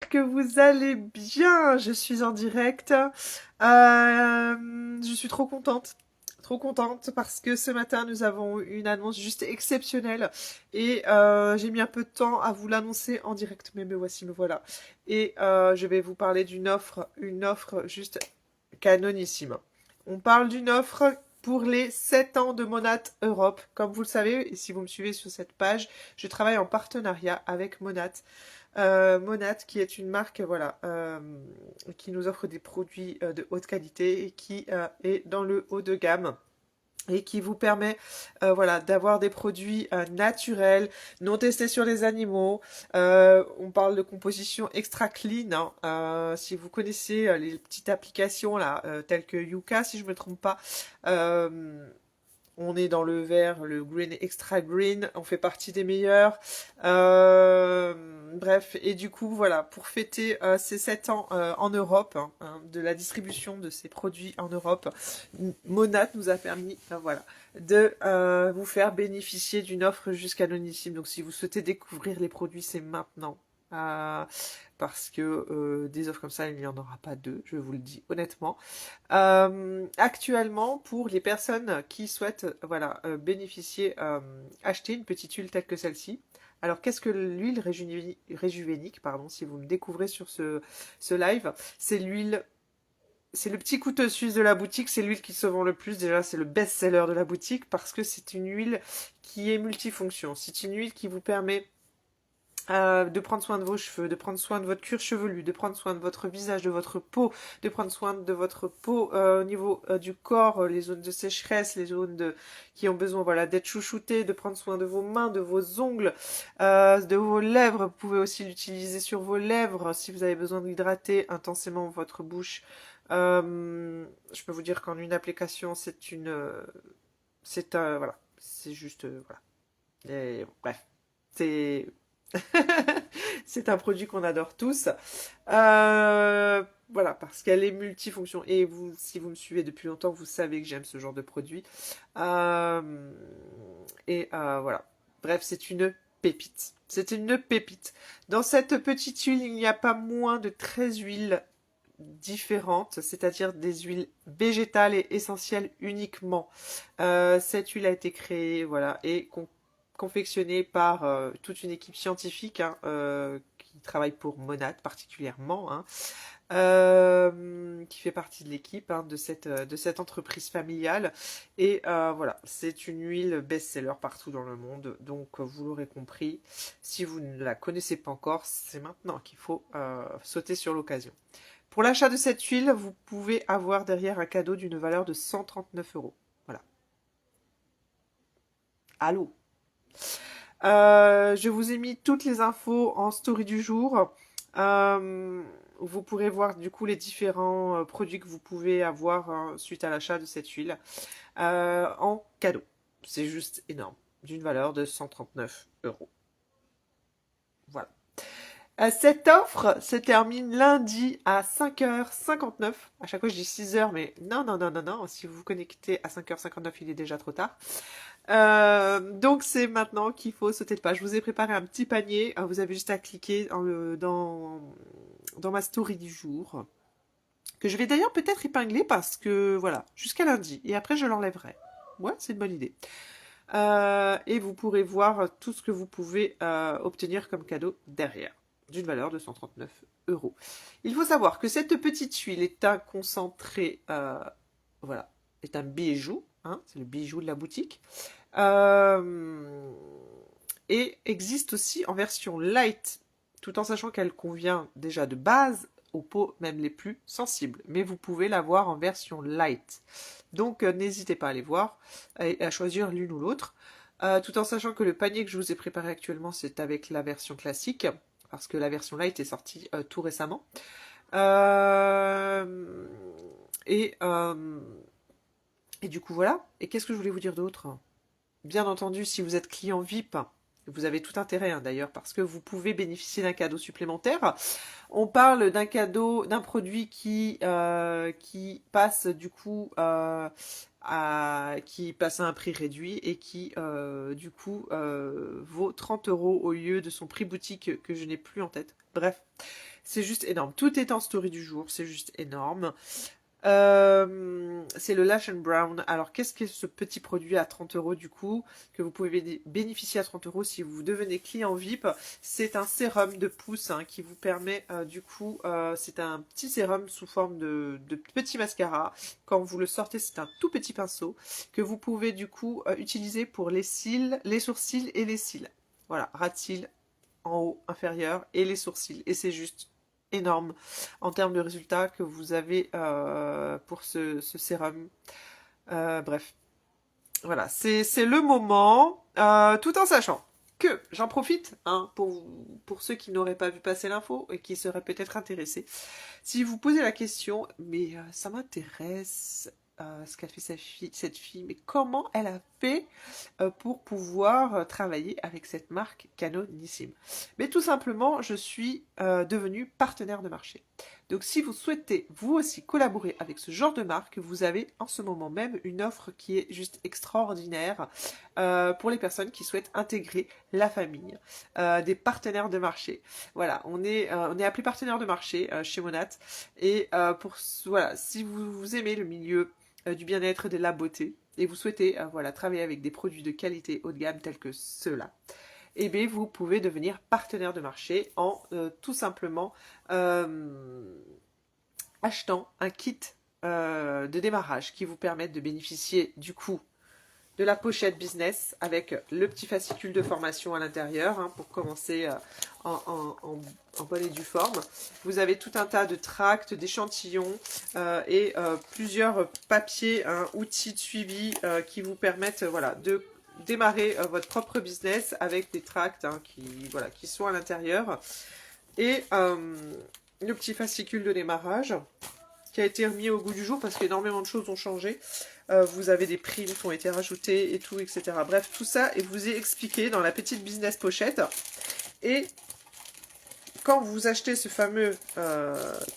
que vous allez bien. Je suis en direct. Je suis trop contente. Trop contente parce que ce matin nous avons eu une annonce juste exceptionnelle et j'ai mis un peu de temps à vous l'annoncer en direct, mais me voici, me voilà. Et je vais vous parler une offre juste canonissime. On parle d'une offre pour les 7 ans de Monat Europe. Comme vous le savez, et si vous me suivez sur cette page, je travaille en partenariat avec Monat. Monat, qui est une marque, voilà, qui nous offre des produits de haute qualité et qui est dans le haut de gamme et qui vous permet voilà, d'avoir des produits naturels, non testés sur les animaux. On parle de composition extra clean. Hein. Si vous connaissez les petites applications là, telles que Yuka, si je ne me trompe pas, euh, on est dans le vert, le green extra green, on fait partie des meilleurs. Bref, et du coup, voilà, pour fêter ces 7 ans en Europe, de la distribution de ces produits en Europe, Monat nous a permis, voilà, de vous faire bénéficier d'une offre jusqu'à l'onissime. Donc, si vous souhaitez découvrir les produits, c'est maintenant. Euh, Parce que des offres comme ça, il n'y en aura pas deux, je vous le dis honnêtement. Actuellement, pour les personnes qui souhaitent voilà, bénéficier, acheter une petite huile telle que celle-ci. Alors, qu'est-ce que l'huile réjuvénique, pardon, si vous me découvrez sur ce live, c'est l'huile, c'est le petit couteau suisse de la boutique, c'est l'huile qui se vend le plus. Déjà, c'est le best-seller de la boutique parce que c'est une huile qui est multifonction. C'est une huile qui vous permet de prendre soin de vos cheveux, de prendre soin de votre cuir chevelu, de prendre soin de votre visage, de votre peau, de prendre soin de votre peau au niveau du corps, les zones de sécheresse, les zones qui ont besoin voilà, d'être chouchoutées, de prendre soin de vos mains, de vos ongles, de vos lèvres. Vous pouvez aussi l'utiliser sur vos lèvres si vous avez besoin d'hydrater intensément votre bouche. Je peux vous dire qu'en une application, voilà, c'est juste, voilà. Et, bref, c'est c'est un produit qu'on adore tous. Voilà, parce qu'elle est multifonction. Et vous, si vous me suivez depuis longtemps, vous savez que j'aime ce genre de produit. Euh, voilà. Bref, c'est une pépite. C'est une pépite. Dans cette petite huile, il n'y a pas moins de 13 huiles différentes, c'est-à-dire des huiles végétales et essentielles uniquement. Cette huile a été créée, voilà, et confectionnée par toute une équipe scientifique hein, qui travaille pour Monat particulièrement, hein, qui fait partie de l'équipe hein, de cette entreprise familiale. Et voilà, c'est une huile best-seller partout dans le monde. Donc vous l'aurez compris, si vous ne la connaissez pas encore, c'est maintenant qu'il faut sauter sur l'occasion. Pour l'achat de cette huile, vous pouvez avoir derrière un cadeau d'une valeur de 139 euros. Voilà. Allô. Je vous ai mis toutes les infos en story du jour. Vous pourrez voir du coup les différents produits que vous pouvez avoir suite à l'achat de cette huile en cadeau. C'est juste énorme, d'une valeur de 139 euros. Voilà. Cette offre se termine lundi à 5h59. À chaque fois, je dis 6h, mais non, non, non, non, non. Si vous vous connectez à 5h59, il est déjà trop tard. Donc, c'est maintenant qu'il faut sauter de page. Je vous ai préparé un petit panier. Vous avez juste à cliquer dans ma story du jour. Que je vais d'ailleurs peut-être épingler parce que, voilà, jusqu'à lundi. Et après, je l'enlèverai. Ouais, c'est une bonne idée. Et vous pourrez voir tout ce que vous pouvez obtenir comme cadeau derrière, d'une valeur de 139 euros. Il faut savoir que cette petite huile est un concentré, voilà, est un bijou, hein, c'est le bijou de la boutique, euh, et existe aussi en version light, tout en sachant qu'elle convient déjà de base aux peaux même les plus sensibles, mais vous pouvez l'avoir en version light. Donc n'hésitez pas à aller voir et à choisir l'une ou l'autre. Tout en sachant que le panier que je vous ai préparé actuellement, c'est avec la version classique, parce que la version light est sortie tout récemment. Euh, et, euh, et du coup, voilà. Et qu'est-ce que je voulais vous dire d'autre? Bien entendu, si vous êtes client VIP, vous avez tout intérêt hein, d'ailleurs, parce que vous pouvez bénéficier d'un cadeau supplémentaire. On parle d'un cadeau, d'un produit qui passe du coup qui passe à un prix réduit et qui du coup vaut 30 euros au lieu de son prix boutique que je n'ai plus en tête. Bref, C'est juste énorme. Tout est en story du jour, c'est juste énorme. C'est le Lash and Brown. Alors, qu'est-ce que ce petit produit à 30 € du coup, que vous pouvez bénéficier à 30 € si vous devenez client VIP? C'est un sérum de pouce qui vous permet du coup, c'est un petit sérum sous forme de petit mascara. Quand vous le sortez, c'est un tout petit pinceau que vous pouvez du coup utiliser pour les cils, les sourcils et les cils. Voilà, ras de cils en haut, inférieur et les sourcils. Et c'est juste énorme en termes de résultats que vous avez pour ce sérum. Bref, voilà, c'est le moment, tout en sachant que j'en profite pour ceux qui n'auraient pas vu passer l'info et qui seraient peut-être intéressés. Si vous posez la question, mais ça m'intéresse ce qu'a fait cette fille, mais comment elle a fait pour pouvoir travailler avec cette marque canonissime? Mais tout simplement, je suis devenue partenaire de marché. Donc si vous souhaitez vous aussi collaborer avec ce genre de marque, vous avez en ce moment même une offre qui est juste extraordinaire pour les personnes qui souhaitent intégrer la famille des partenaires de marché. Voilà, on est appelé partenaire de marché chez Monat et voilà, si vous aimez le milieu du bien-être et de la beauté et vous souhaitez voilà, travailler avec des produits de qualité haut de gamme tels que ceux-là, eh bien, vous pouvez devenir partenaire de marché en tout simplement achetant un kit de démarrage qui vous permet de bénéficier du coup de la pochette business avec le petit fascicule de formation à l'intérieur pour commencer en bonne et due forme. Vous avez tout un tas de tracts, d'échantillons et plusieurs papiers, outils de suivi qui vous permettent voilà, de démarrer votre propre business avec des tracts qui sont à l'intérieur. Et le petit fascicule de démarrage qui a été remis au goût du jour parce qu'énormément de choses ont changé. Vous avez des primes qui ont été rajoutées et tout, etc. Bref, tout ça, et vous est expliqué dans la petite business pochette. Et quand vous achetez ce fameux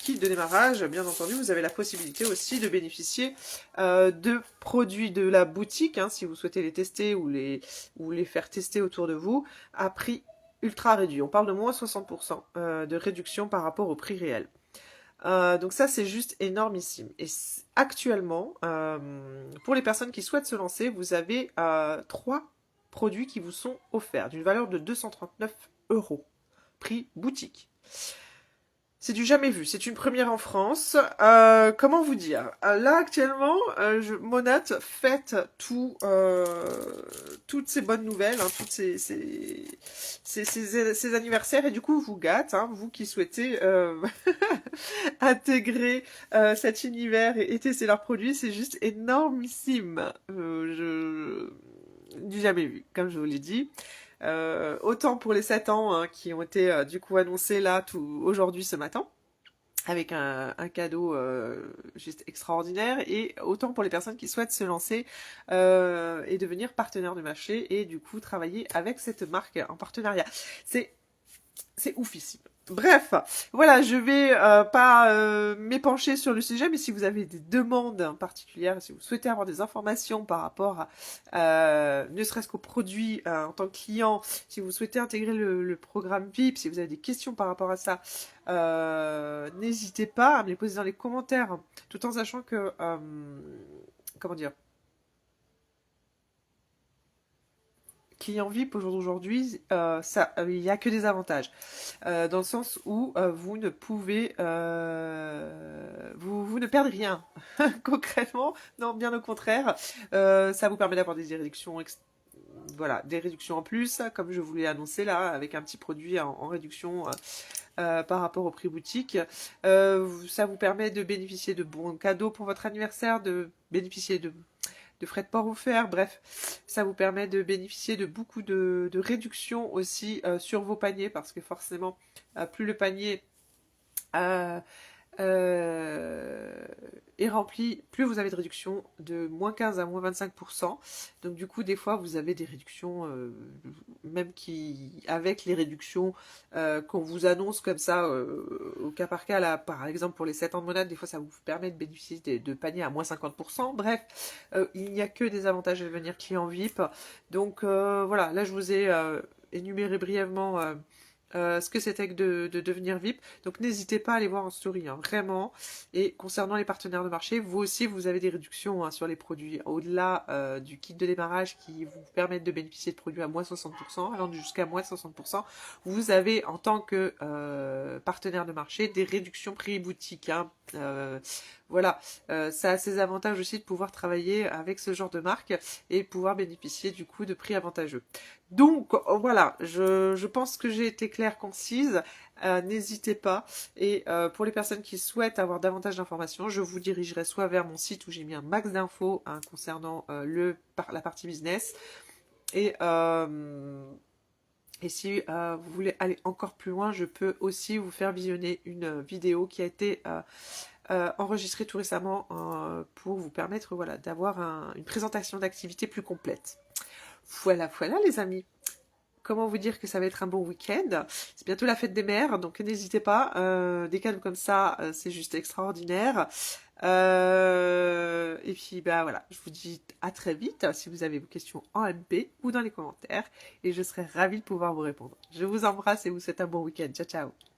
kit de démarrage, bien entendu, vous avez la possibilité aussi de bénéficier de produits de la boutique, si vous souhaitez les tester ou les faire tester autour de vous, à prix ultra réduit. On parle de moins 60% de réduction par rapport au prix réel. Donc ça, c'est juste énormissime. Et actuellement, pour les personnes qui souhaitent se lancer, vous avez 3 produits qui vous sont offerts d'une valeur de 239 €, prix boutique. C'est du jamais vu, c'est une première en France. Comment vous dire? Là, actuellement, Monat fête toutes ces bonnes nouvelles, toutes ces anniversaires, et du coup, vous gâte, vous qui souhaitez intégrer cet univers et tester leurs produits, c'est juste énormissime. Du jamais vu, comme je vous l'ai dit. Autant pour les 7 ans qui ont été du coup annoncés là aujourd'hui ce matin avec un cadeau juste extraordinaire, et autant pour les personnes qui souhaitent se lancer et devenir partenaire de marché et du coup travailler avec cette marque en partenariat. C'est oufissime. Bref, voilà, je vais pas m'épancher sur le sujet, mais si vous avez des demandes particulières, si vous souhaitez avoir des informations par rapport à ne serait-ce qu'aux produits en tant que client, si vous souhaitez intégrer le programme VIP, si vous avez des questions par rapport à ça, n'hésitez pas à me les poser dans les commentaires, tout en sachant que, comment dire, client VIP aujourd'hui, il n'y a que des avantages. Dans le sens où vous ne pouvez... vous ne perdez rien. Concrètement, non, bien au contraire. Ça vous permet d'avoir des réductions voilà, des réductions en plus, comme je vous l'ai annoncé là, avec un petit produit en réduction par rapport au prix boutique. Ça vous permet de bénéficier de bons cadeaux pour votre anniversaire, de bénéficier de frais de port offerts, bref, ça vous permet de bénéficier de beaucoup de réductions aussi sur vos paniers, parce que forcément, plus le panier est rempli, plus vous avez de réductions de moins 15 à moins 25%. Donc du coup, des fois, vous avez des réductions, même avec les réductions qu'on vous annonce comme ça, au cas par cas, là, par exemple pour les 7 ans de Monat, des fois ça vous permet de bénéficier de paniers à moins 50%. Bref, il n'y a que des avantages à devenir client VIP. Donc voilà, là je vous ai énuméré brièvement ce que c'était que de devenir VIP. Donc n'hésitez pas à aller voir en story, hein, vraiment. Et concernant les partenaires de marché, vous aussi, vous avez des réductions hein, sur les produits. Au-delà du kit de démarrage qui vous permettent de bénéficier de produits à moins 60%, allant jusqu'à moins 60%, vous avez en tant que partenaire de marché des réductions prix boutique. Hein. Voilà, ça a ses avantages aussi de pouvoir travailler avec ce genre de marque et pouvoir bénéficier du coup de prix avantageux. Donc voilà, je pense que j'ai été claire, concise. N'hésitez pas. Et pour les personnes qui souhaitent avoir davantage d'informations, je vous dirigerai soit vers mon site où j'ai mis un max d'infos hein, concernant la partie business. Et, et si vous voulez aller encore plus loin, je peux aussi vous faire visionner une vidéo qui a été enregistrée tout récemment pour vous permettre voilà, d'avoir une présentation d'activité plus complète. Voilà, voilà les amis. Comment vous dire que ça va être un bon week-end? C'est bientôt la fête des mères, donc n'hésitez pas. Des cadeaux comme ça, c'est juste extraordinaire. Et puis bah voilà, je vous dis à très vite si vous avez vos questions en MP ou dans les commentaires, et je serai ravie de pouvoir vous répondre. Je vous embrasse et vous souhaite un bon week-end. Ciao ciao.